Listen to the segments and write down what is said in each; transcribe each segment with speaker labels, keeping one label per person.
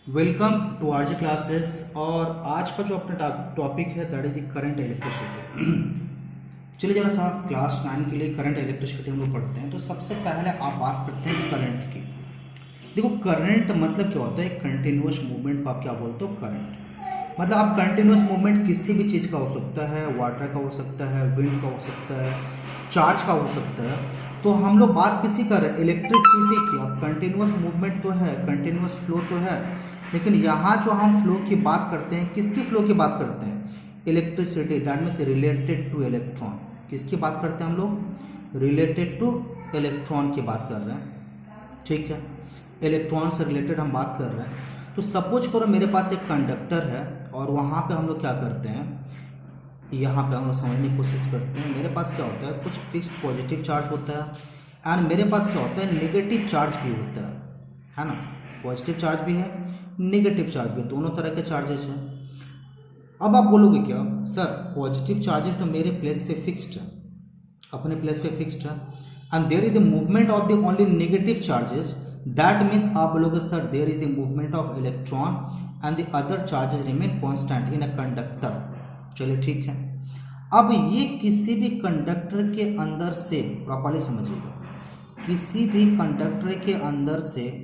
Speaker 1: Welcome to RJ classes. और आज का जो अपना टॉपिक है that is the current electricity. चलिए जरा सा क्लास 9 के लिए करंट इलेक्ट्रिसिटी हम लोग पढ़ते हैं। तो सबसे पहले आप बात करते हैं करंट की। देखो करंट मतलब क्या होता है, कंटिन्यूअस मूवमेंट को आप क्या बोलते हो, करंट। मतलब आप कंटिन्यूअस मूवमेंट किसी भी चीज़ का हो सकता है, वाटर का हो सकता है, विंड का हो सकता है, चार्ज का हो सकता है। तो हम लोग बात किसी कर रहे हैं इलेक्ट्रिसिटी की। अब कंटिन्यूअस मूवमेंट तो है, कंटिन्यूअस फ्लो तो है, लेकिन यहाँ जो हम फ्लो की बात करते हैं, किसकी फ्लो की बात करते हैं, electricity, that means related two electron. किसकी बात करते हैं हम लोग, रिलेटेड टू इलेक्ट्रॉन की बात कर रहे हैं। ठीक है, इलेक्ट्रॉन से रिलेटेड हम बात कर रहे हैं। तो सपोज करो मेरे पास एक कंडक्टर है और वहाँ पे हम लोग क्या करते हैं, यहाँ पे हम लोग समझने की कोशिश करते हैं। मेरे पास क्या होता है, कुछ फिक्स्ड पॉजिटिव चार्ज होता है एंड मेरे पास क्या होता है, नेगेटिव चार्ज भी होता है ना। पॉजिटिव चार्ज भी है, नेगेटिव चार्ज भी, दोनों तरह के चार्जेस हैं। अब आप बोलोगे क्या सर, पॉजिटिव चार्जेस तो मेरे प्लेस पे फिक्स्ड है, अपने प्लेस पे फिक्स्ड है, and there is the movement of the only negative charges, that means आप बोलोगे sir there is the movement of electron and the other charges remain constant in a conductor. चलिए ठीक है। अब ये किसी भी कंडक्टर के अंदर से, प्रॉपर्ली समझिएगा, किसी भी कंडक्टर के अंदर से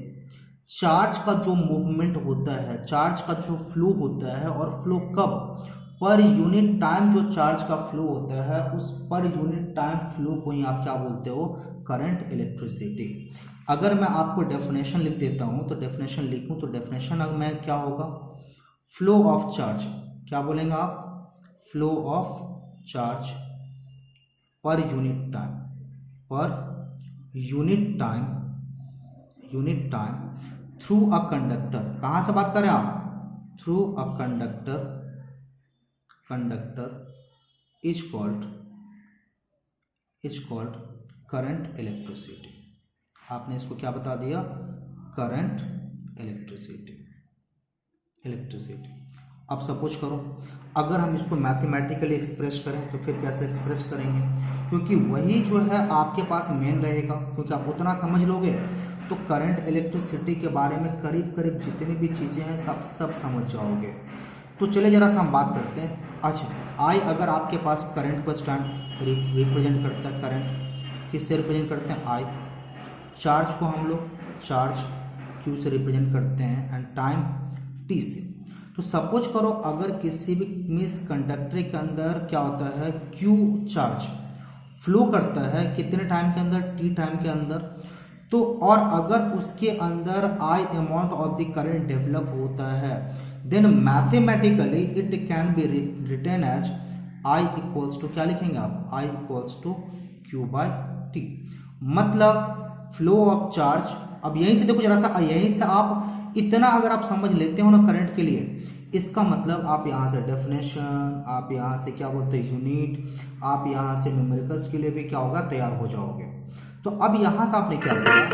Speaker 1: चार्ज का जो मूवमेंट होता है, चार्ज का जो फ्लो होता है, और फ्लो कब, पर यूनिट टाइम जो चार्ज का फ्लो होता है, उस पर यूनिट टाइम फ्लो को ही आप क्या बोलते हो, करंट इलेक्ट्रिसिटी। अगर मैं आपको डेफिनेशन लिख देता हूं, तो डेफिनेशन लिखूं तो डेफिनेशन अगर मैं क्या होगा, फ्लो ऑफ चार्ज, क्या बोलेंगे आप, flow of charge per unit time, पर unit time through a conductor. कहाँ से बात करें आप, through a conductor is called current electricity. आपने इसको क्या बता दिया, करंट इलेक्ट्रिसिटी। अब सपोज करो अगर हम इसको मैथमेटिकली एक्सप्रेस करें तो फिर कैसे एक्सप्रेस करेंगे, क्योंकि वही जो है आपके पास मेन रहेगा, क्योंकि आप उतना समझ लोगे तो करंट इलेक्ट्रिसिटी के बारे में करीब करीब जितनी भी चीज़ें हैं सब समझ जाओगे। तो चले जरा सा हम बात करते हैं। अच्छा, आई अगर आपके पास करंट को स्टैंड रिप्रेजेंट करता है, करंट किससे रिप्रेजेंट करते हैं, आई। चार्ज को हम लोग चार्ज क्यू से रिप्रेजेंट करते हैं एंड टाइम टी से। तो सपोज करो अगर किसी भी मिस कंडक्टर के अंदर क्या होता है, क्यू चार्ज फ्लो करता है कितने टाइम के अंदर, टी टाइम के अंदर। तो और अगर उसके अंदर I amount of the current develop होता है, then mathematically it can be written as I equals to, क्या लिखेंगे आप, I equals to Q by t. मतलब फ्लो ऑफ चार्ज। अब यहीं से देखो जरा सा, यहीं से आप इतना अगर आप समझ लेते हो ना करंट के लिए, इसका मतलब आप यहाँ से डेफिनेशन, आप यहाँ से क्या बोलते हैं यूनिट, आप यहाँ से न्यूमेरिकल्स के लिए भी क्या होगा, तैयार हो जाओगे। तो अब यहाँ से आपने क्या किया,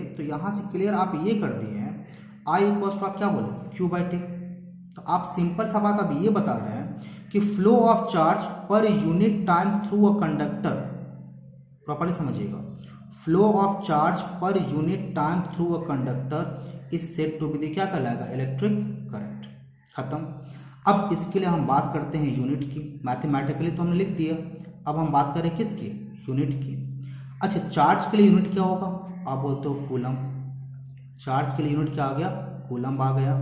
Speaker 1: तो यहाँ से क्लियर आप ये कर दिए हैं, आई इक्वल्स टू आप क्या बोले, क्यू बाई टी। तो आप सिंपल सा बात आप ये बता रहे हैं कि flow of charge per unit time through a conductor, properly समझिएगा, flow of charge per unit time through a conductor is said to be क्या कहलाएगा, इलेक्ट्रिक करंट। खत्म। अब इसके लिए हम बात करते हैं यूनिट की। मैथमेटिकली तो हमने लिख दिया, अब हम बात करें किसकी, यूनिट की। अच्छा, चार्ज के लिए यूनिट क्या होगा, आप बोलते हो कूलम। चार्ज के लिए यूनिट क्या आ गया, कूलम आ गया।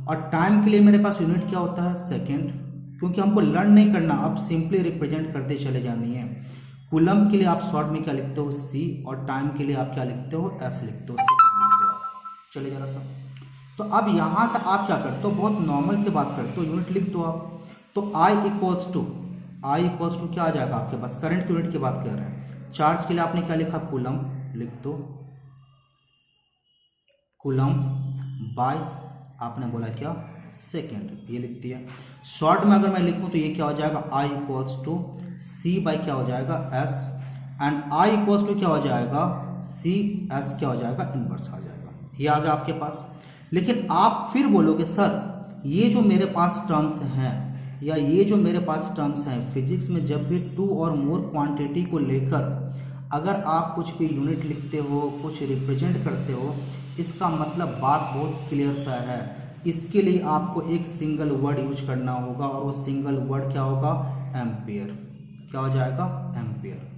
Speaker 1: और टाइम के लिए मेरे पास यूनिट क्या होता है, सेकेंड, क्योंकि हमको लर्न नहीं करना, अब सिंपली रिप्रेजेंट करते चले जानी है। कूलम के लिए आप शॉर्ट में क्या लिखते हो, सी, और टाइम के लिए आप क्या लिखते हो, एस लिखते हो, सेकंड लिखते हो। चलिए जरा सा, तो अब यहाँ से आप क्या करते हो, बहुत नॉर्मल से बात करते हो, यूनिट लिख दो आप। तो आई इक्वल्स टू क्या आ जाएगा आपके पास, करंट की यूनिट की बात कर रहे हैं। चार्ज के लिए आपने क्या लिखा, कूलम लिख दो, कूलम बाय आपने बोला क्या, सेकेंड, ये लिख दिया। शॉर्ट में अगर मैं लिखूं तो ये क्या हो जाएगा, I equals to C by क्या हो जाएगा, S, and I equals to क्या हो जाएगा, सी एस क्या हो जाएगा, इनवर्स आ जाएगा। ये आ गया आपके पास। लेकिन आप फिर बोलोगे सर ये जो मेरे पास टर्म्स हैं, या ये जो मेरे पास टर्म्स हैं, फिजिक्स में जब भी टू और मोर क्वांटिटी को लेकर अगर आप कुछ भी यूनिट लिखते हो, कुछ रिप्रेजेंट करते हो, इसका मतलब बात बहुत क्लियर सा है। इसके लिए आपको एक सिंगल वर्ड यूज करना होगा और वो सिंगल वर्ड क्या होगा, एम्पियर। क्या हो जाएगा, एम्पियर।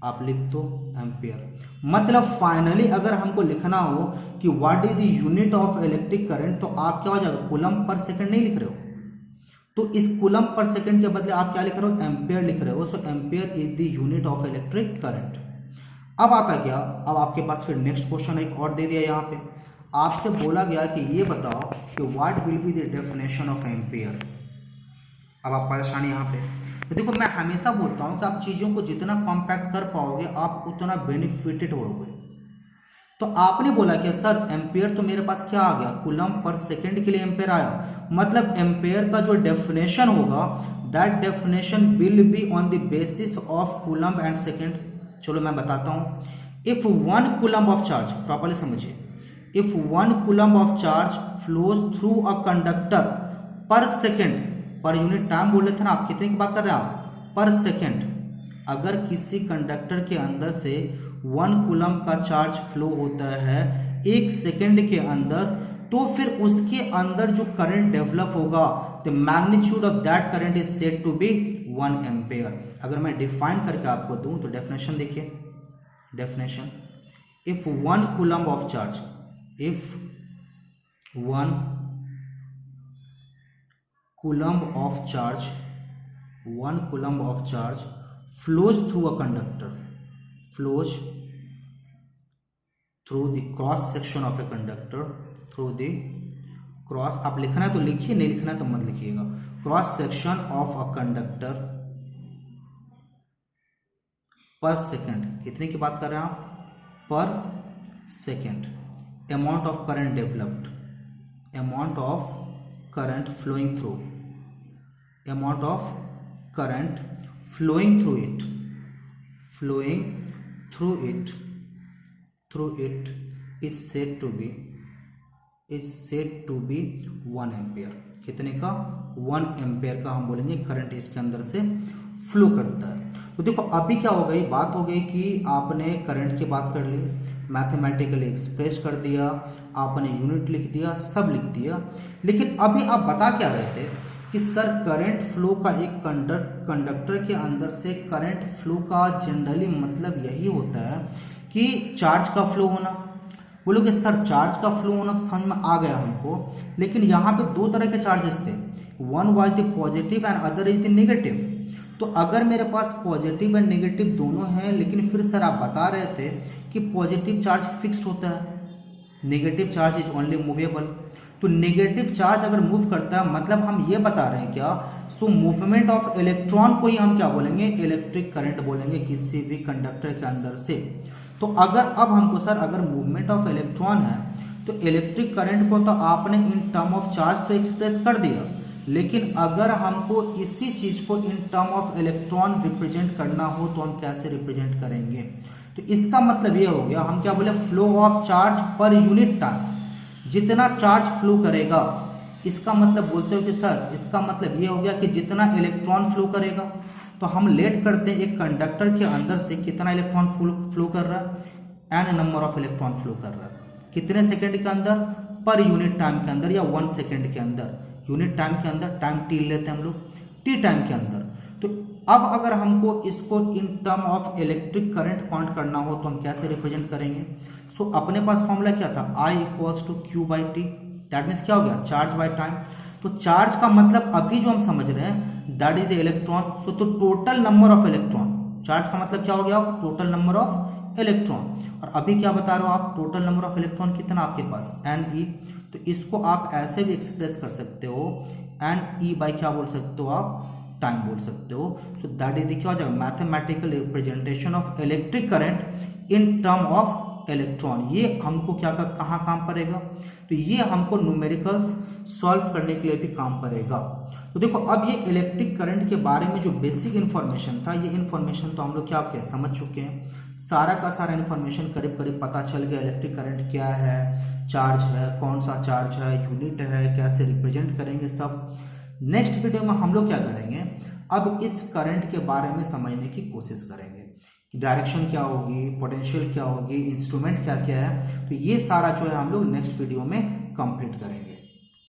Speaker 1: आप लिख दो एम्पियर। मतलब फाइनली अगर हमको लिखना हो कि what is the unit of electric current, तो आप क्या हो जाएगा, कूलम पर सेकंड नहीं लिख रहे हो, तो इस कूलम पर सेकंड के बदले आप क्या लिख रहे हो, एम्पियर लिख रहे हो। So ampere is the unit of electric current. अब आता क्या, अब आपके पास फिर नेक्स्ट क्वेश्चन एक और दे दिया यहाँ पे, आपसे बोला गया कि ये बताओ कि what will be the definition of ampere. अब आप परेशान यहाँ पे, तो देखो मैं हमेशा बोलता हूँ कि आप चीज़ों को जितना कॉम्पैक्ट कर पाओगे आप उतना बेनिफिटेड होगे। तो आपने बोला कि सर एम्पियर तो मेरे पास क्या आ गया, कूलम पर सेकंड के लिए एम्पियर आया, मतलब एम्पियर का जो डेफिनेशन होगा that definition will be on the basis of coulomb and second. चलो मैं बताता हूँ। If one coulomb of charge, properly समझिए, if one coulomb of charge flows through a conductor पर सेकेंड, पर यूनिट टाइम बोल रहे थे ना, आप कितने की बात कर रहे हैं आप, पर सेकेंड। अगर किसी कंडक्टर के अंदर से 1 कूलम का चार्ज फ्लो होता है 1 सेकेंड के अंदर, तो फिर उसके अंदर जो करंट डेवलप होगा the magnitude of that current is said to be 1 ampere. अगर मैं डिफाइन करके आपको दूं तो डेफिनेशन देखिए, definition, if 1 coulomb of charge, if 1 coulomb of charge, 1 coulomb of charge flows through a conductor, flows through the cross section of a conductor, through the cross, आप लिखना है तो लिखिए, नहीं लिखना है तो मत लिखिएगा, cross section of a conductor पर सेकेंड। कितने की बात कर रहे हैं आप, पर second. Amount of current developed, amount of current flowing through, amount of current flowing through it, flowing through it, through it is said to be, is said to be 1 ampere. कितने का, 1 एम्पियर का हम बोलेंगे current इसके अंदर से flow करता है। तो देखो अभी क्या हो गई, बात हो गई कि आपने करंट की बात कर ली, मैथमेटिकली एक्सप्रेस कर दिया, आपने यूनिट लिख दिया, सब लिख दिया, लेकिन अभी आप बता क्या रहे थे कि सर करंट फ्लो का एक कंडक्टर के अंदर से करंट फ्लो का जनरली मतलब यही होता है कि चार्ज का फ्लो होना। बोलोगे सर चार्ज का फ्लो होना तो समझ में आ गया हमको, लेकिन यहाँ पे 2 तरह के चार्जेस थे, one was the positive and other is the negative. तो अगर मेरे पास पॉजिटिव एंड नेगेटिव दोनों हैं, लेकिन फिर सर आप बता रहे थे कि पॉजिटिव चार्ज फिक्स्ड होता है, negative charge is only movable. तो नेगेटिव चार्ज अगर मूव करता है मतलब हम ये बता रहे हैं क्या, सो मूवमेंट ऑफ इलेक्ट्रॉन को ही हम क्या बोलेंगे, इलेक्ट्रिक करंट बोलेंगे किसी भी कंडक्टर के अंदर से। तो अगर अब हमको सर अगर मूवमेंट ऑफ इलेक्ट्रॉन है तो इलेक्ट्रिक करंट को तो आपने इन टर्म ऑफ चार्ज तो एक्सप्रेस कर दिया, लेकिन अगर हमको इसी चीज को in term of electron represent करना हो तो हम कैसे रिप्रेजेंट करेंगे। तो इसका मतलब ये हो गया, हम क्या बोले, flow of charge per unit time, जितना चार्ज फ्लो करेगा, इसका मतलब बोलते हो कि सर इसका मतलब ये हो गया कि जितना इलेक्ट्रॉन फ्लो करेगा। तो हम लेट करते हैं एक कंडक्टर के अंदर से कितना इलेक्ट्रॉन फ्लो कर रहा है, N number of electron flow कर रहा है, कितने सेकंड के अंदर, पर यूनिट टाइम के अंदर या 1 सेकंड के अंदर, यूनिट टाइम के अंदर, टाइम टी लेते हैं हम लोग, टी टाइम के अंदर। तो अब अगर हमको इसको in term of electric current count करना हो तो हम कैसे रिप्रेजेंट करेंगे। सो अपने पास फॉर्मूला क्या था, I equals to Q by T, that means क्या हो गया, चार्ज बाई टाइम। तो चार्ज का मतलब अभी जो हम समझ रहे हैं that is the electron. So तो total number of electron, charge का मतलब क्या हो गया, टोटल नंबर ऑफ इलेक्ट्रॉन। और अभी क्या बता रहे हो आप, टोटल नंबर ऑफ इलेक्ट्रॉन कितना आपके पास, एन ई। तो इसको आप ऐसे भी एक्सप्रेस कर सकते हो, एन ई बाई क्या बोल सकते हो आप, टाइम बोल सकते हो। सो दैट इज क्या हो जाएगा, mathematical representation of electric current in term of electron. ये हमको क्या कहाँ काम पड़ेगा, तो ये हमको न्यूमेरिकल्स सॉल्व करने के लिए भी काम पड़ेगा। तो देखो अब ये इलेक्ट्रिक करंट के बारे में जो बेसिक इन्फॉर्मेशन था, ये इन्फॉर्मेशन तो हम लोग क्या क्या समझ चुके हैं, सारा का सारा इन्फॉर्मेशन करीब करीब पता चल गया। इलेक्ट्रिक करंट क्या है, चार्ज है, कौन सा चार्ज है, यूनिट है, कैसे रिप्रेजेंट करेंगे, सब। नेक्स्ट वीडियो में हम लोग क्या करेंगे, अब इस करंट के बारे में समझने की कोशिश करेंगे डायरेक्शन क्या होगी, पोटेंशियल क्या होगी, इंस्ट्रूमेंट क्या क्या है, तो ये सारा जो है हम लोग नेक्स्ट वीडियो में कंप्लीट करेंगे।